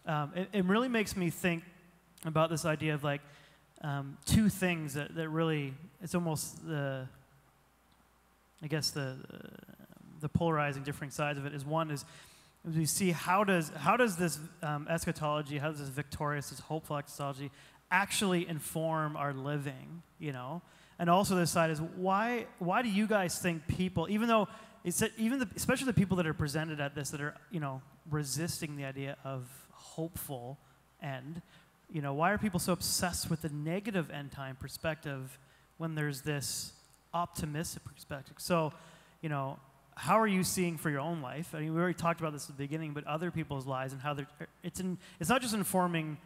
it really makes me think about this idea of like two things that really, it's almost the polarizing different sides of it is one is we see how does this eschatology, how does this victorious, this hopeful eschatology actually inform our living, you know? And also this side is why do you guys think people, even though it's especially the people that are presented at this that are, you know, resisting the idea of hopeful end, you know, why are people so obsessed with the negative end time perspective when there's this optimistic perspective? So, you know, how are you seeing for your own life? I mean, we already talked about this at the beginning, but other people's lives and how it's not just informing,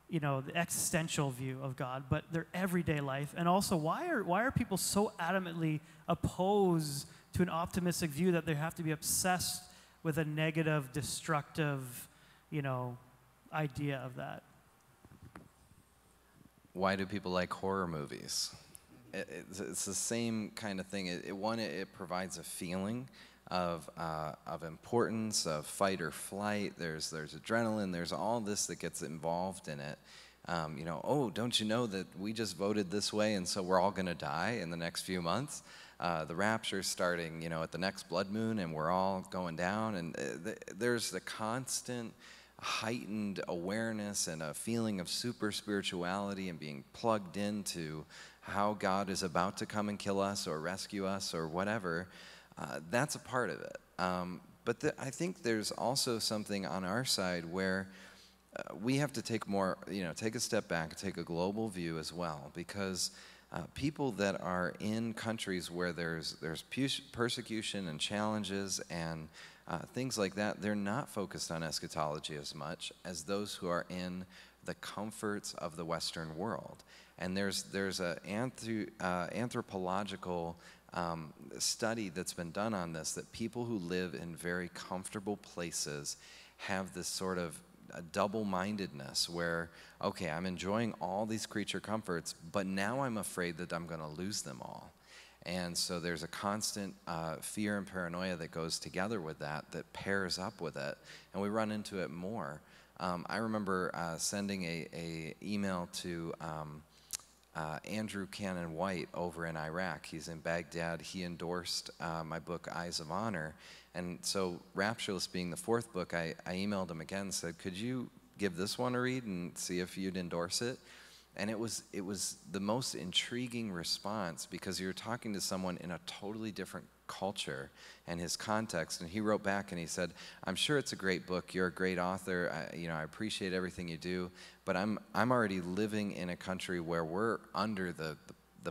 you know, the existential view of God, but their everyday life. And also, why are people so adamantly opposed to an optimistic view that they have to be obsessed with a negative, destructive, you know, idea of that? Why do people like horror movies? It's the same kind of thing. It provides a feeling of importance, of fight or flight. There's adrenaline. There's all this that gets involved in it. You know, oh, don't you know that we just voted this way, and so we're all going to die in the next few months? The rapture's starting, you know, at the next blood moon, and we're all going down. And there's the constant heightened awareness and a feeling of super spirituality and being plugged into how God is about to come and kill us or rescue us or whatever. That's a part of it. But I think there's also something on our side where we have to take a step back, take a global view as well, because people that are in countries where there's persecution and challenges and things like that, they're not focused on eschatology as much as those who are in the comforts of the Western world. And there's an anthropological study that's been done on this, that people who live in very comfortable places have this sort of a double-mindedness where, okay, I'm enjoying all these creature comforts, but now I'm afraid that I'm going to lose them all. And so there's a constant fear and paranoia that goes together with that pairs up with it, and we run into it more. I remember sending a email to Andrew Cannon White over in Iraq. He's in Baghdad. He endorsed my book, Eyes of Honor. And so, Raptureless being the fourth book, I emailed him again and said, could you give this one a read and see if you'd endorse it? And it was the most intriguing response, because you're talking to someone in a totally different culture and his context. And he wrote back and he said, I'm sure it's a great book. You're a great author. I appreciate everything you do. But I'm already living in a country where we're under the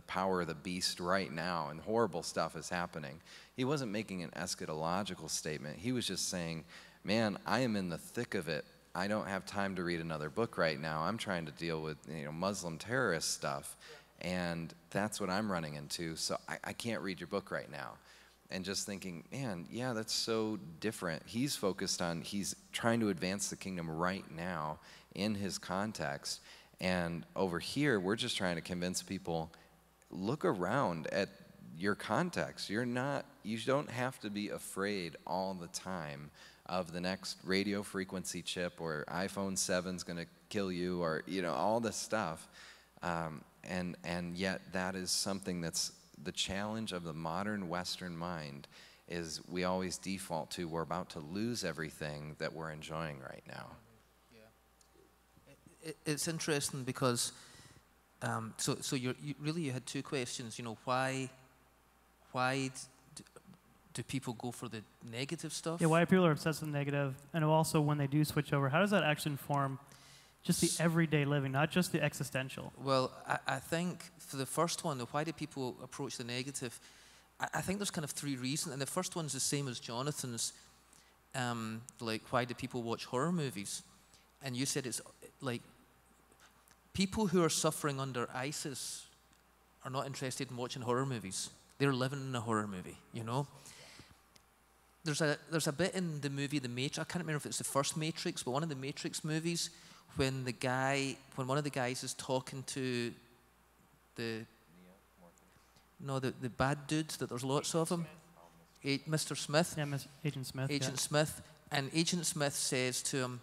power of the beast right now, and horrible stuff is happening. He wasn't making an eschatological statement. He was just saying, man, I am in the thick of it. I don't have time to read another book right now. I'm trying to deal with Muslim terrorist stuff, and that's what I'm running into, so I can't read your book right now. And just thinking, man, yeah, that's so different. He's trying to advance the kingdom right now in his context, and over here, we're just trying to convince people, look around at your context. You don't have to be afraid all the time of the next radio frequency chip, or iPhone 7's going to kill you, or all this stuff, and yet that is something that's the challenge of the modern Western mind, is we always default to, we're about to lose everything that we're enjoying right now. Yeah, it's interesting because so you had two questions. Why do people go for the negative stuff? Yeah, why people are obsessed with negative, and also when they do switch over, how does that actually inform just the everyday living, not just the existential? Well, I think for the first one, why do people approach the negative? I think there's kind of three reasons, and the first one's the same as Jonathan's. Like, why do people watch horror movies? And you said it's like people who are suffering under ISIS are not interested in watching horror movies. They're living in a horror movie, There's a bit in the movie The Matrix. I can't remember if it's the first Matrix, but one of the Matrix movies, when one of the guys is talking to the bad dudes, that there's lots of them, Mr. Smith. Yeah, Agent Smith. Agent Smith, and Agent Smith says to him,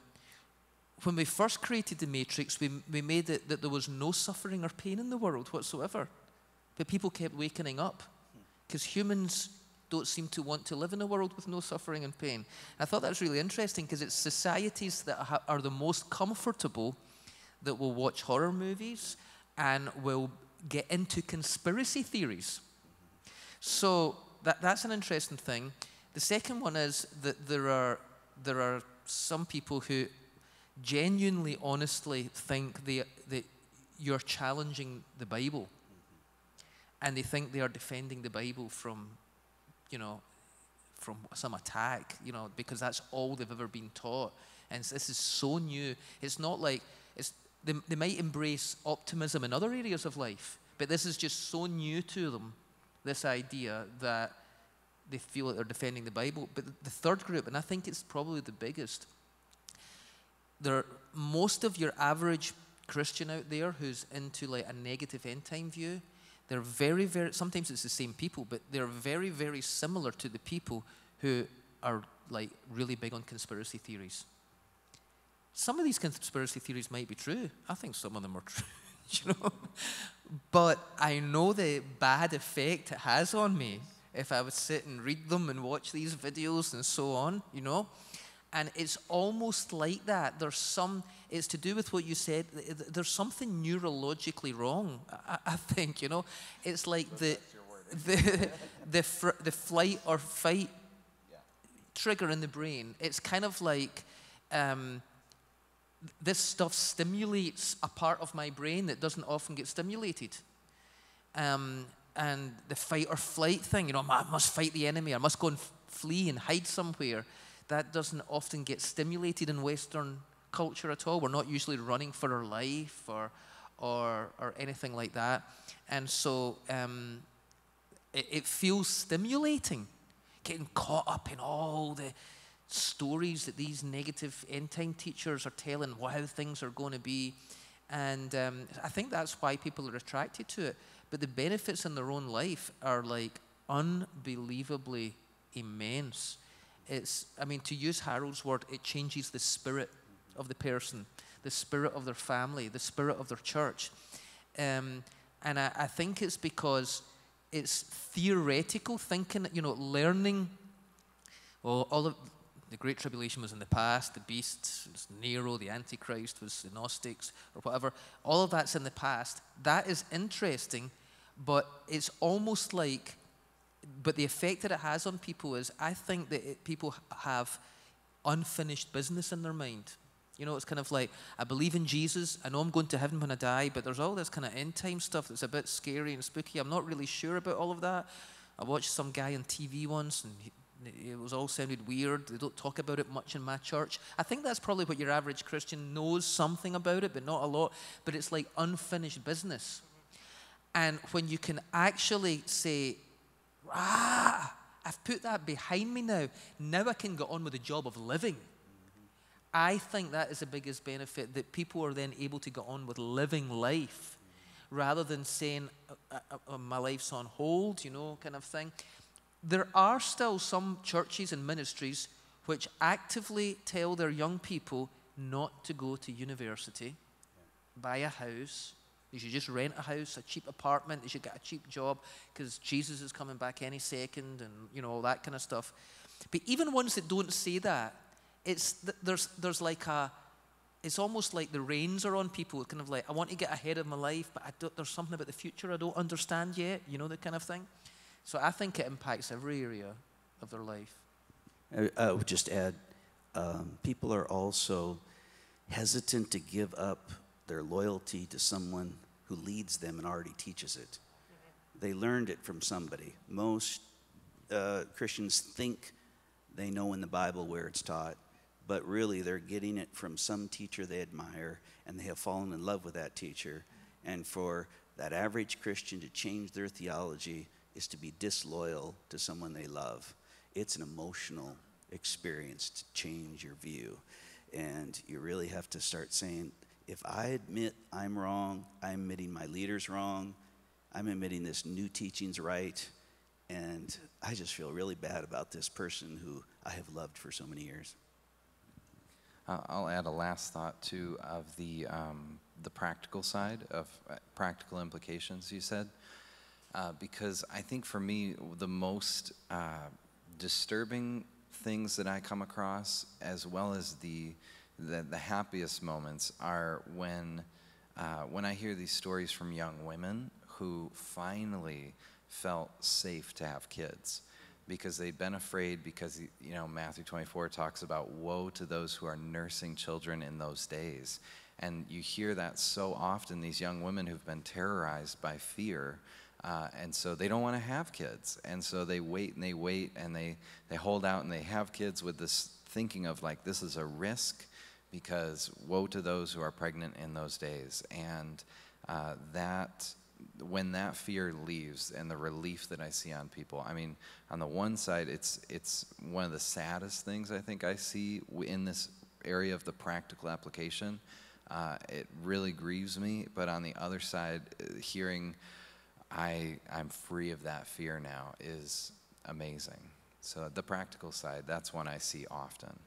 when we first created the Matrix, we made it that there was no suffering or pain in the world whatsoever. But people kept waking up because humans don't seem to want to live in a world with no suffering and pain. I thought that was really interesting because it's societies that are the most comfortable that will watch horror movies and will get into conspiracy theories. So that's an interesting thing. The second one is that there are some people who genuinely, honestly think that you're challenging the Bible. And they think they are defending the Bible from some attack, because that's all they've ever been taught. And this is so new. It's not like, they might embrace optimism in other areas of life, but this is just so new to them, this idea that they feel like they're defending the Bible. But the third group, and I think it's probably the biggest, most of your average Christian out there who's into like a negative end time view, they're very, very, sometimes it's the same people, but they're very, very similar to the people who are like really big on conspiracy theories. Some of these conspiracy theories might be true. I think some of them are true, But I know the bad effect it has on me if I would sit and read them and watch these videos and so on, And it's almost like that. It's to do with what you said. There's something neurologically wrong, I think, It's like the flight or fight trigger in the brain. It's kind of like this stuff stimulates a part of my brain that doesn't often get stimulated. And the fight or flight thing, I must fight the enemy. I must go and flee and hide somewhere. That doesn't often get stimulated in Western culture at all. We're not usually running for our life or anything like that. And so it feels stimulating, getting caught up in all the stories that these negative end-time teachers are telling how things are going to be. And I think that's why people are attracted to it. But the benefits in their own life are like unbelievably immense. To use Harold's word, it changes the spirit of the person, the spirit of their family, the spirit of their church. And I think it's because it's theoretical thinking, learning. Well, all of the Great Tribulation was in the past, the beast was Nero, the Antichrist was the Gnostics, or whatever. All of that's in the past. That is interesting, but it's almost like, but the effect that it has on people is, I think that people have unfinished business in their mind. It's kind of like, I believe in Jesus, I know I'm going to heaven when I die, but there's all this kind of end time stuff that's a bit scary and spooky. I'm not really sure about all of that. I watched some guy on TV once, and it was all sounded weird. They don't talk about it much in my church. I think that's probably what your average Christian knows something about it, but not a lot. But it's like unfinished business. And when you can actually say, I've put that behind me now. Now I can get on with the job of living. I think that is the biggest benefit, that people are then able to get on with living life rather than saying, my life's on hold, kind of thing. There are still some churches and ministries which actively tell their young people not to go to university, buy a house. You should just rent a house, a cheap apartment. You should get a cheap job because Jesus is coming back any second, and all that kind of stuff. But even ones that don't say that, there's like it's almost like the reins are on people. Kind of like, I want to get ahead of my life, but there's something about the future I don't understand yet. That kind of thing. So I think it impacts every area of their life. I would just add, people are also hesitant to give up their loyalty to someone who leads them and already teaches it. They learned it from somebody. Most Christians think they know in the Bible where it's taught, but really they're getting it from some teacher they admire, and they have fallen in love with that teacher. And for that average Christian to change their theology is to be disloyal to someone they love. It's an emotional experience to change your view. And you really have to start saying, if I admit I'm wrong, I'm admitting my leader's wrong, I'm admitting this new teaching's right, and I just feel really bad about this person who I have loved for so many years. I'll add a last thought too of the practical side of practical implications you said, because I think for me the most disturbing things that I come across, as well as the happiest moments, are when I hear these stories from young women who finally felt safe to have kids, because they've been afraid, because Matthew 24 talks about woe to those who are nursing children in those days. And you hear that so often, these young women who've been terrorized by fear, and so they don't want to have kids. And so they wait and they wait and they hold out and they have kids with this thinking of like, this is a risk, because woe to those who are pregnant in those days. And when that fear leaves, and the relief that I see on people, I mean, on the one side, it's one of the saddest things I think I see in this area of the practical application. It really grieves me, but on the other side, hearing I'm free of that fear now is amazing. So the practical side, that's one I see often.